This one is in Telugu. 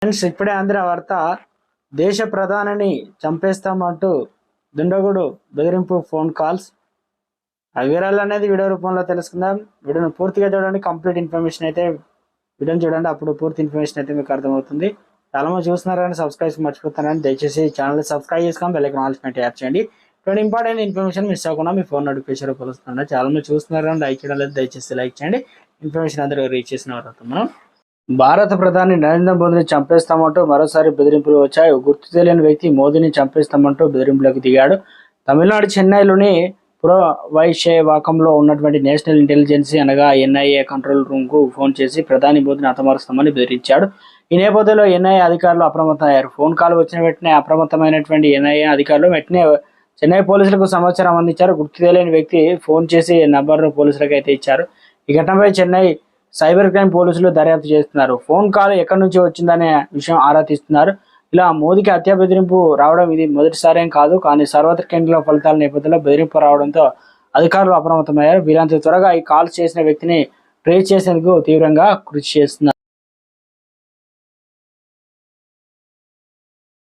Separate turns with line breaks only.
ఫ్రెండ్స్, ఇప్పుడే అందిన వార్త. దేశ ప్రధానిని చంపేస్తామంటూ దుండగుడు బెదిరింపు ఫోన్ కాల్స్. ఆ వివరాలు అనేది వీడియో రూపంలో తెలుసుకుందాం. వీడియోను పూర్తిగా చూడండి. కంప్లీట్ ఇన్ఫర్మేషన్ అయితే వీడియోని చూడండి, అప్పుడు పూర్తి ఇన్ఫర్మేషన్ అయితే మీకు అర్థమవుతుంది. చాలా మంది చూస్తున్నారని సబ్స్క్రైబ్ మర్చిపోతారని దయచేసి ఛానల్ సబ్స్క్రైబ్ చేసుకొని బెల్ ఐకాన్ ఆల్ పైన ట్యాప్ చేయండి. ఇటువంటి ఇంపార్టెంట్ ఇన్ఫర్మేషన్ మిస్ అవ్వకుండా మీ ఫోన్ నోటిఫికేషన్ రూపొందుతుంది. చాలా మంది చూస్తున్నారని లైక్ చేయడం లేదు, దయచేసి లైక్ చేయండి. ఇన్ఫర్మేషన్ అందరూ రీచ్ చేసిన వారు మనం. భారత ప్రధాని నరేంద్ర మోదీని చంపేస్తామంటూ మరోసారి బెదిరింపులు వచ్చాయి. గుర్తు తెలియని వ్యక్తి మోదీని చంపేస్తామంటూ బెదిరింపులకు దిగాడు. తమిళనాడు చెన్నైలోని పురవైశేవాకంలో ఉన్నటువంటి నేషనల్ ఇంటెలిజెన్సీ అనగా ఎన్ఐఏ కంట్రోల్ రూమ్కు ఫోన్ చేసి ప్రధాని మోదీని హతమారుస్తామని బెదిరించాడు. ఈ నేపథ్యంలో ఎన్ఐఏ అధికారులు అప్రమత్తమయ్యారు. ఫోన్ కాల్ వచ్చిన వెంటనే అప్రమత్తమైనటువంటి ఎన్ఐఏ అధికారులు వెంటనే చెన్నై పోలీసులకు సమాచారం అందించారు. గుర్తు తెలియని వ్యక్తి ఫోన్ చేసి నంబర్ను పోలీసులకు అయితే ఇచ్చారు. ఈ ఘటనపై చెన్నై సైబర్ క్రైమ్ పోలీసులు దర్యాప్తు చేస్తున్నారు. ఫోన్ కాల్ ఎక్కడి నుంచి వచ్చిందనే విషయం ఆరా తీస్తున్నారు. ఇలా మోదీకి హత్య బెదిరింపు రావడం ఇది మొదటిసారేం కాదు, కానీ సార్వత్రిక ఎన్నికల ఫలితాల నేపథ్యంలో బెదిరింపు రావడంతో అధికారులు అప్రమత్తమయ్యారు. వీరంత త్వరగా ఈ కాల్స్ చేసిన వ్యక్తిని ట్రేస్ చేసేందుకు తీవ్రంగా కృషి చేస్తున్నారు.